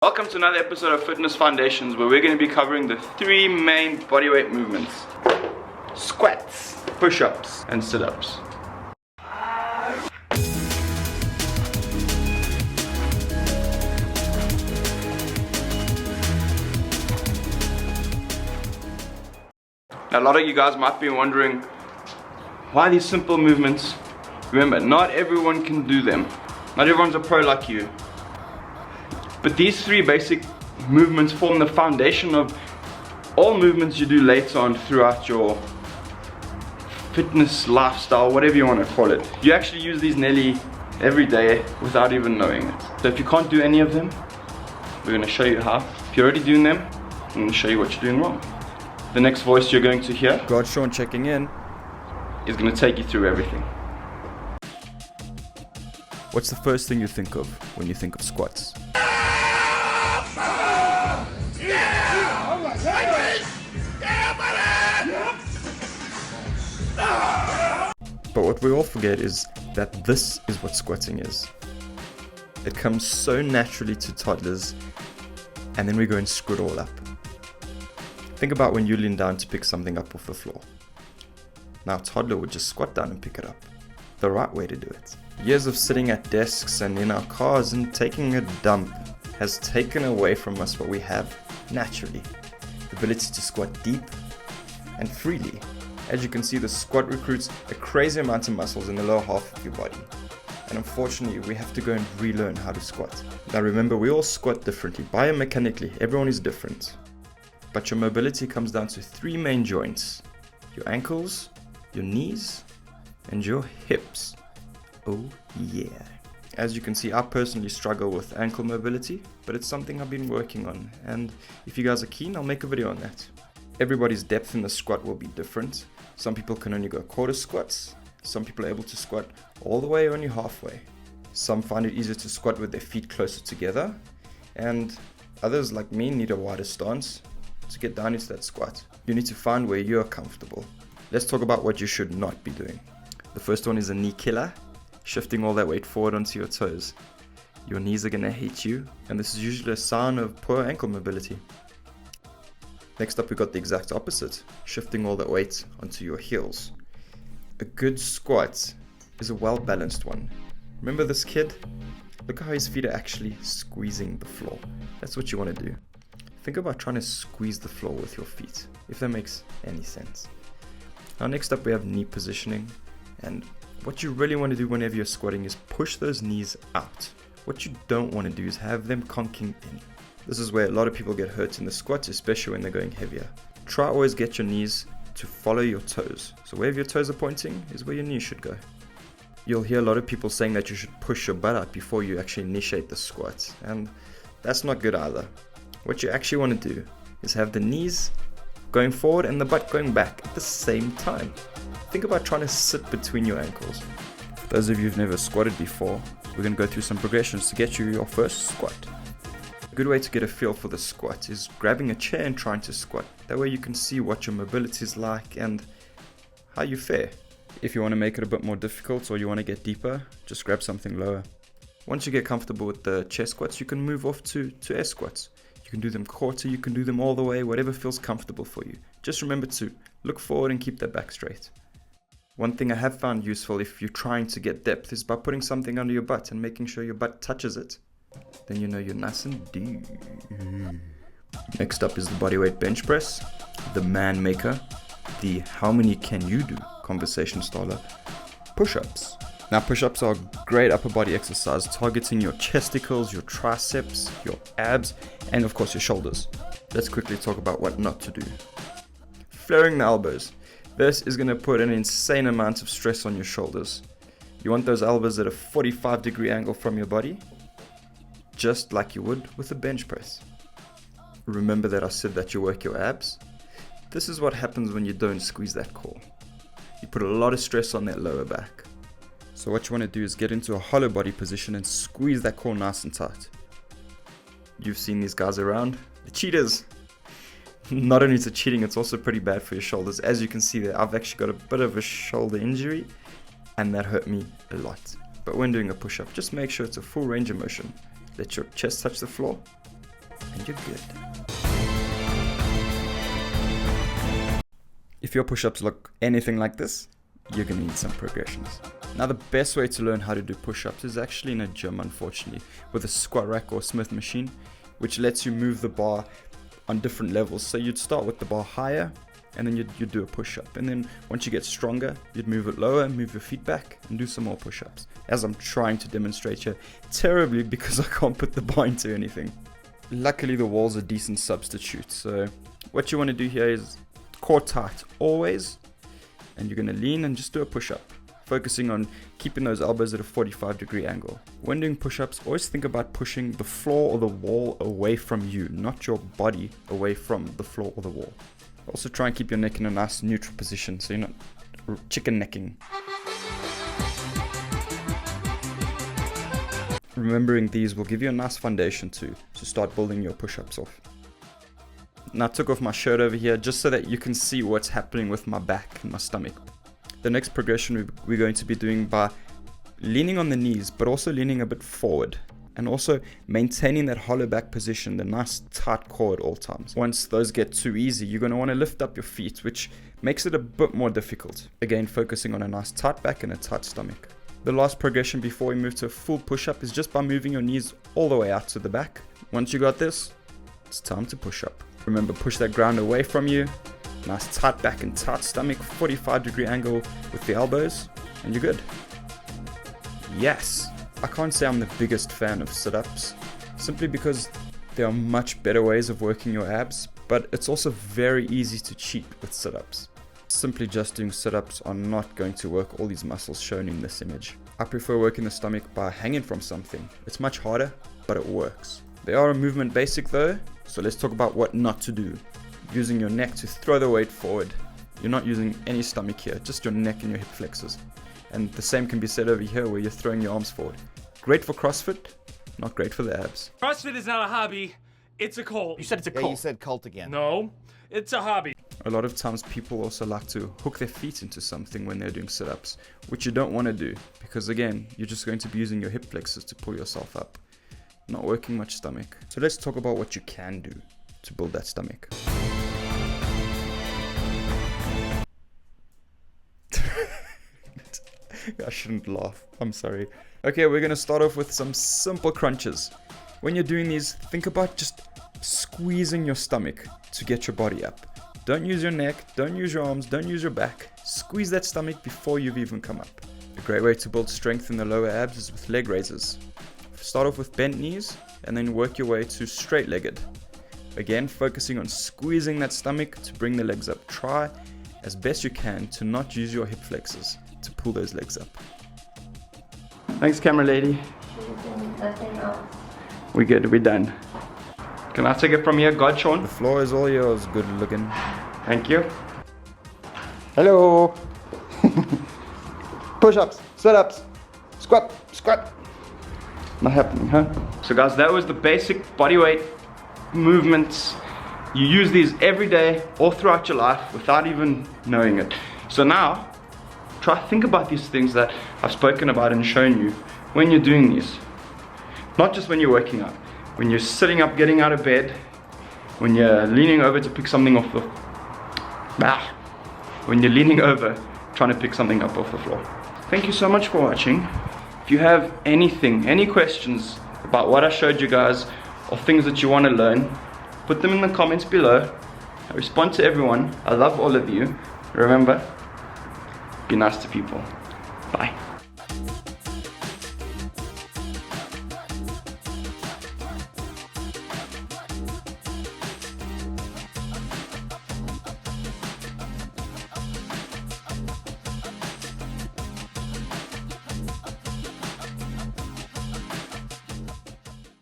Welcome to another episode of Fitness Foundations, where we're going to be covering the three main bodyweight movements: squats, push-ups, and sit-ups. Now, a lot of you guys might be wondering, why these simple movements? Remember, not everyone can do them. Not everyone's a pro like you. But these three basic movements form the foundation of all movements you do later on throughout your fitness lifestyle, whatever you want to call it. You actually use these nearly every day without even knowing it. So if you can't do any of them, we're going to show you how. If you're already doing them, I'm going to show you what you're doing wrong. The next voice you're going to hear, God Sean checking in, is going to take you through everything. What's the first thing you think of when you think of squats? But what we all forget is that this is what squatting is. It comes so naturally to toddlers, and then we go and screw it all up. Think about when you lean down to pick something up off the floor. Now a toddler would just squat down and pick it up. The right way to do it. Years of sitting at desks and in our cars and taking a dump has taken away from us what we have naturally. The ability to squat deep and freely. As you can see, the squat recruits a crazy amount of muscles in the lower half of your body. And unfortunately, we have to go and relearn how to squat. Now remember, we all squat differently. Biomechanically, everyone is different. But your mobility comes down to three main joints: your ankles, your knees, and your hips. Oh yeah. As you can see, I personally struggle with ankle mobility, but it's something I've been working on. And if you guys are keen, I'll make a video on that. Everybody's depth in the squat will be different. Some people can only go quarter squats. Some people are able to squat all the way or only halfway. Some find it easier to squat with their feet closer together. And others, like me, need a wider stance to get down into that squat. You need to find where you're comfortable. Let's talk about what you should not be doing. The first one is a knee killer, shifting all that weight forward onto your toes. Your knees are going to hate you, and this is usually a sign of poor ankle mobility. Next up, we got the exact opposite, shifting all that weight onto your heels. A good squat is a well-balanced one. Remember this kid? Look how his feet are actually squeezing the floor. That's what you want to do. Think about trying to squeeze the floor with your feet, if that makes any sense. Now next up, we have knee positioning. And what you really want to do whenever you're squatting is push those knees out. What you don't want to do is have them conking in. This is where a lot of people get hurt in the squats, especially when they're going heavier. Try always get your knees to follow your toes. So wherever your toes are pointing is where your knees should go. You'll hear a lot of people saying that you should push your butt up before you actually initiate the squat. And that's not good either. What you actually want to do is have the knees going forward and the butt going back at the same time. Think about trying to sit between your ankles. For those of you who've never squatted before, we're going to go through some progressions to get you your first squat. A good way to get a feel for the squat is grabbing a chair and trying to squat. That way you can see what your mobility is like and how you fare. If you want to make it a bit more difficult or you want to get deeper, just grab something lower. Once you get comfortable with the chair squats, you can move off to air squats. You can do them quarter, you can do them all the way, whatever feels comfortable for you. Just remember to look forward and keep that back straight. One thing I have found useful if you're trying to get depth is by putting something under your butt and making sure your butt touches it. Then you know you're nice and deep. Next up is the bodyweight bench press, the man maker, the how many can you do conversation starter, push-ups. Now push-ups are a great upper body exercise targeting your chesticles, your triceps, your abs, and of course your shoulders. Let's quickly talk about what not to do. Flaring the elbows. This is going to put an insane amount of stress on your shoulders. You want those elbows at a 45-degree angle from your body, just like you would with a bench press. Remember that I said that you work your abs? This is what happens when you don't squeeze that core. You put a lot of stress on that lower back. So what you want to do is get into a hollow body position and squeeze that core nice and tight. You've seen these guys around, the cheaters. Not only is it cheating, it's also pretty bad for your shoulders. As you can see there, I've actually got a bit of a shoulder injury and that hurt me a lot. But when doing a push-up, just make sure it's a full range of motion. Let your chest touch the floor and you're good. If your push-ups look anything like this, you're gonna need some progressions. Now the best way to learn how to do push-ups is actually in a gym, unfortunately, with a squat rack or Smith machine, which lets you move the bar on different levels. So you'd start with the bar higher, and then you'd do a push-up. And then once you get stronger, you'd move it lower, move your feet back, and do some more push-ups. As I'm trying to demonstrate here, terribly because I can't put the bar into anything. Luckily the wall's a decent substitute, so what you want to do here is core tight always, and you're going to lean and just do a push-up, focusing on keeping those elbows at a 45-degree angle. When doing push-ups, always think about pushing the floor or the wall away from you, not your body away from the floor or the wall. Also try and keep your neck in a nice neutral position so you're not chicken necking. Remembering these will give you a nice foundation to start building your push-ups off. Now I took off my shirt over here just so that you can see what's happening with my back and my stomach. The next progression we're going to be doing by leaning on the knees, but also leaning a bit forward, and also maintaining that hollow back position, the nice tight core at all times. Once those get too easy, you're going to want to lift up your feet, which makes it a bit more difficult. Again, focusing on a nice tight back and a tight stomach. The last progression before we move to a full push-up is just by moving your knees all the way out to the back. Once you got this, it's time to push up. Remember, push that ground away from you. Nice tight back and tight stomach, 45-degree angle with the elbows, and you're good. Yes! I can't say I'm the biggest fan of sit-ups, simply because there are much better ways of working your abs, but it's also very easy to cheat with sit-ups. Simply just doing sit-ups are not going to work all these muscles shown in this image. I prefer working the stomach by hanging from something. It's much harder, but it works. They are a movement basic though, so let's talk about what not to do. Using your neck to throw the weight forward. You're not using any stomach here, just your neck and your hip flexors. And the same can be said over here where you're throwing your arms forward. Great for CrossFit, not great for the abs. CrossFit is not a hobby, it's a cult. You said it's a cult. Yeah, you said cult again. No, it's a hobby. A lot of times people also like to hook their feet into something when they're doing sit-ups, which you don't want to do, because again, you're just going to be using your hip flexors to pull yourself up, not working much stomach. So let's talk about what you can do to build that stomach. I shouldn't laugh, I'm sorry. Okay, we're gonna start off with some simple crunches. When you're doing these, think about just squeezing your stomach to get your body up. Don't use your neck, don't use your arms, don't use your back. Squeeze that stomach before you've even come up. A great way to build strength in the lower abs is with leg raises. Start off with bent knees and then work your way to straight-legged. Again, focusing on squeezing that stomach to bring the legs up. Try as best you can to not use your hip flexors to pull those legs up. Thanks, camera lady. We're good, we're done. Can I take it from here, God, Sean? The floor is all yours, good looking. Thank you. Hello. Push-ups, sit-ups, squat, squat. Not happening, huh? So guys, that was the basic bodyweight movements. You use these every day, all throughout your life, without even knowing it. So now, try to think about these things that I've spoken about and shown you when you're doing these. Not just when you're working out. When you're sitting up, getting out of bed. When you're leaning over to pick something off the... When you're leaning over, trying to pick something up off the floor. Thank you so much for watching. If you have anything, any questions about what I showed you guys, or things that you want to learn, put them in the comments below. I respond to everyone. I love all of you. Remember, be nice to people. Bye.